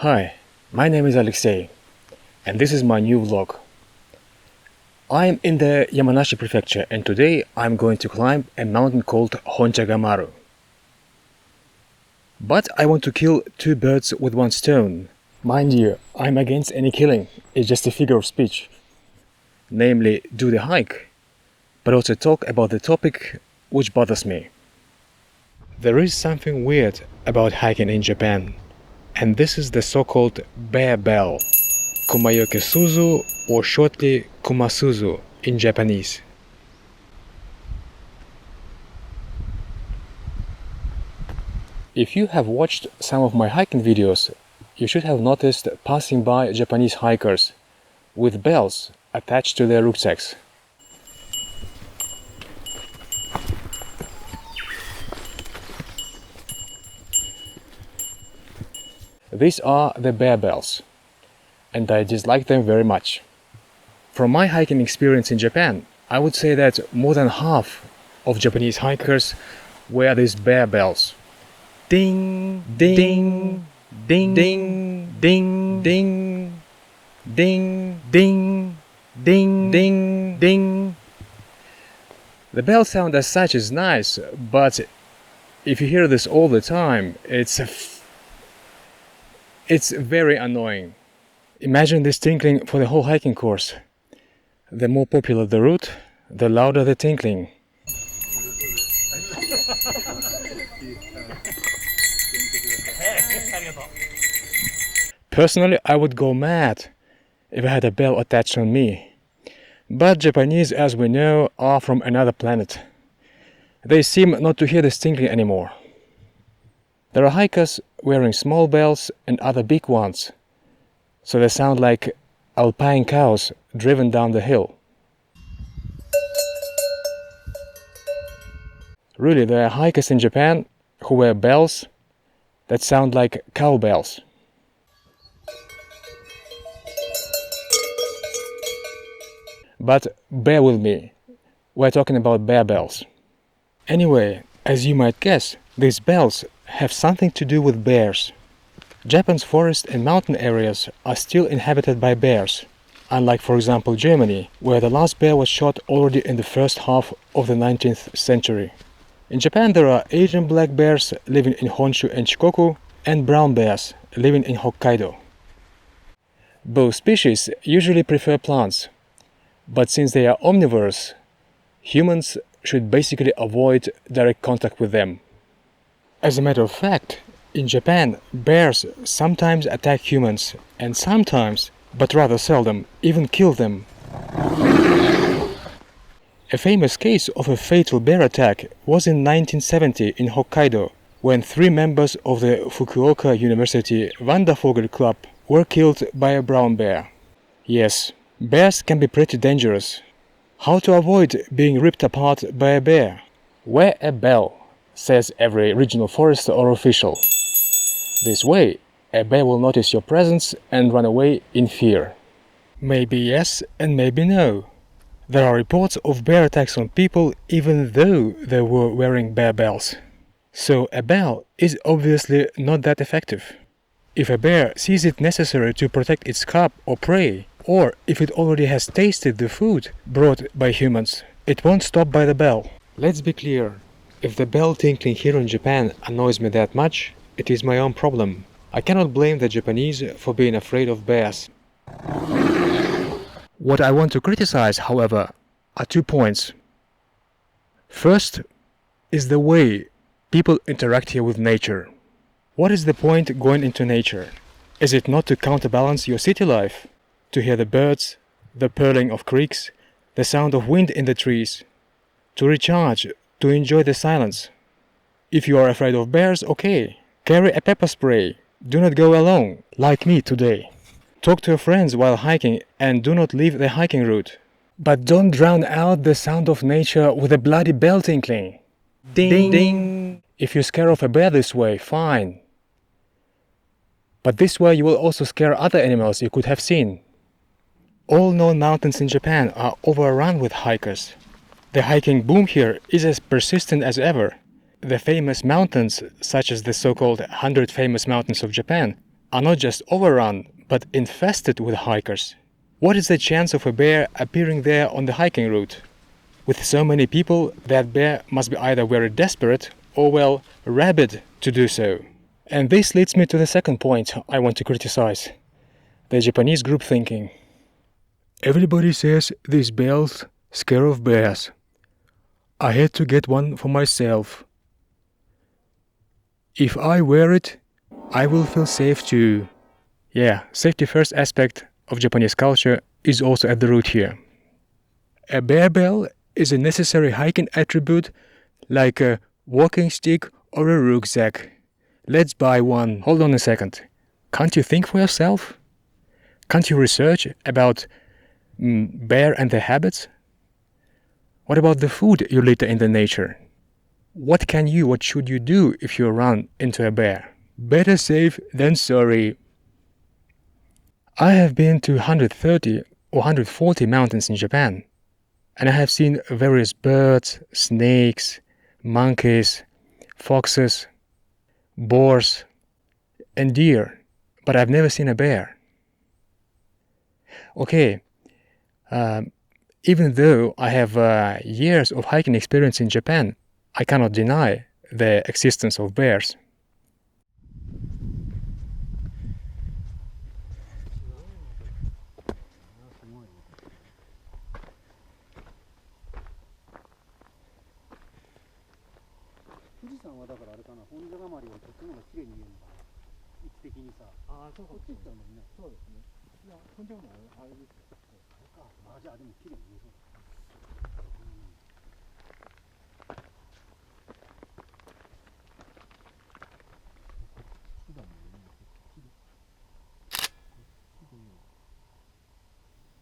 Hi, my name is Alexei, and this is my new vlog. I'm in the Yamanashi prefecture, and today I'm going to climb a mountain called Honchagamaru. But I want to kill two birds with one stone. Mind you, I'm against any killing, it's just a figure of speech. Namely, do the hike, but also talk about the topic which bothers me. There is something weird about hiking in Japan, and this is the so-called bear bell, Kumayoke Suzu, or shortly Kumasuzu in Japanese. If you have watched some of my hiking videos, you should have noticed passing by Japanese hikers with bells attached to their rucksacks. These are the bear bells, and I dislike them very much. From my hiking experience in Japan, I would say that more than half of Japanese hikers wear these bear bells. Ding, ding, ding, ding, ding, ding, ding, ding, ding, ding, ding. The bell sound as such is nice, but if you hear this all the time, it's very annoying. Imagine this tinkling for the whole hiking course. The more popular the route, the louder the tinkling. Personally, I would go mad if I had a bell attached on me. But Japanese, as we know, are from another planet. They seem not to hear this tinkling anymore. There are hikers wearing small bells and other big ones, so they sound like alpine cows driven down the hill. Really, there are hikers in Japan who wear bells that sound like cowbells. But bear with me, we're talking about bear bells. Anyway, as you might guess, these bells have something to do with bears. Japan's forest and mountain areas are still inhabited by bears, unlike, for example, Germany, where the last bear was shot already in the first half of the 19th century. In Japan there are Asian black bears living in Honshu and Shikoku, and brown bears living in Hokkaido. Both species usually prefer plants, but since they are omnivores, humans should basically avoid direct contact with them. As a matter of fact, in Japan, bears sometimes attack humans, and sometimes, but rather seldom, even kill them. A famous case of a fatal bear attack was in 1970 in Hokkaido, when 3 members of the Fukuoka University Wandervogel Club were killed by a brown bear. Yes, bears can be pretty dangerous. How to avoid being ripped apart by a bear? Wear a bell, says every regional forester or official. This way, a bear will notice your presence and run away in fear. Maybe yes and maybe no. There are reports of bear attacks on people even though they were wearing bear bells. So a bell is obviously not that effective. If a bear sees it necessary to protect its cub or prey, or if it already has tasted the food brought by humans, it won't stop by the bell. Let's be clear, if the bell tinkling here in Japan annoys me that much, it is my own problem. I cannot blame the Japanese for being afraid of bears. What I want to criticize, however, are 2 points. First is the way people interact here with nature. What is the point going into nature? Is it not to counterbalance your city life? To hear the birds, the purling of creeks, the sound of wind in the trees? To recharge, to enjoy the silence? If you are afraid of bears, okay, carry a pepper spray. Do not go alone, like me today. Talk to your friends while hiking and do not leave the hiking route. But don't drown out the sound of nature with a bloody bell tinkling. Ding, ding. If you scare off a bear this way, fine. But this way you will also scare other animals you could have seen. All known mountains in Japan are overrun with hikers. The hiking boom here is as persistent as ever. The famous mountains, such as the so-called 100 famous mountains of Japan, are not just overrun, but infested with hikers. What is the chance of a bear appearing there on the hiking route? With so many people, that bear must be either very desperate or, well, rabid to do so. And this leads me to the second point I want to criticize: the Japanese group thinking. Everybody says these belts scare off bears. I had to get one for myself. If I wear it, I will feel safe too. Yeah, safety first aspect of Japanese culture is also at the root here. A bear bell is a necessary hiking attribute like a walking stick or a rucksack. Let's buy one. Hold on a second. Can't you think for yourself? Can't you research about bear and their habits? What about the food you litter in the nature? What should you do if you run into a bear? Better safe than sorry. I have been to 130 or 140 mountains in Japan, and I have seen various birds, snakes, monkeys, foxes, boars, and deer, but I've never seen a bear. Okay, even though I have years of hiking experience in Japan, I cannot deny the existence of bears.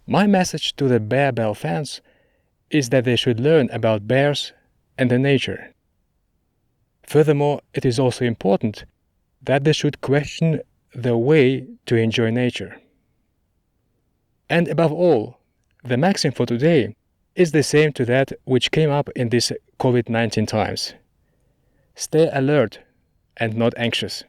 My message to the bear bell fans is that they should learn about bears and the nature. Furthermore, it is also important that they should question their way to enjoy nature. And above all, the maxim for today is the same to that which came up in these COVID-19 times. Stay alert and not anxious.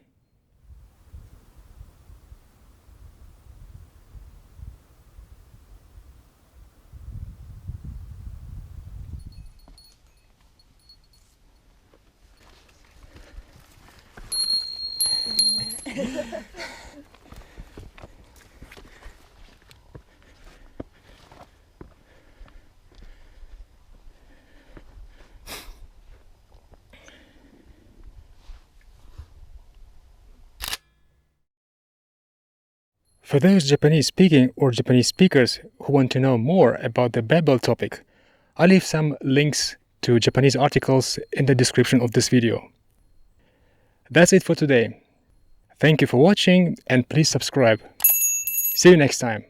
For those Japanese speaking or Japanese speakers who want to know more about the bear bell topic, I'll leave some links to Japanese articles in the description of this video. That's it for today. Thank you for watching and please subscribe. See you next time.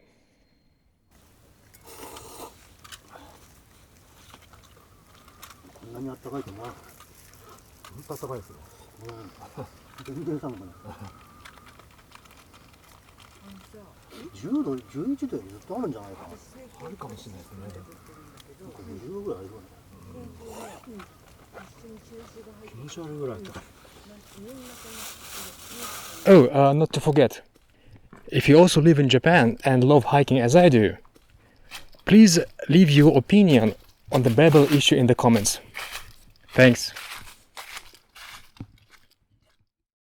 あったかいかな。本当あったかいですよ。全然寒くない。10度、11度よりずっとあるんじゃないかな。あるかもしれないですね。20度ぐらいあるよね。気持ち悪いぐらいだ。Oh, not to forget, if you also live in Japan and love hiking as I do, please leave your opinion on the bear bell issue in the comments. Thanks.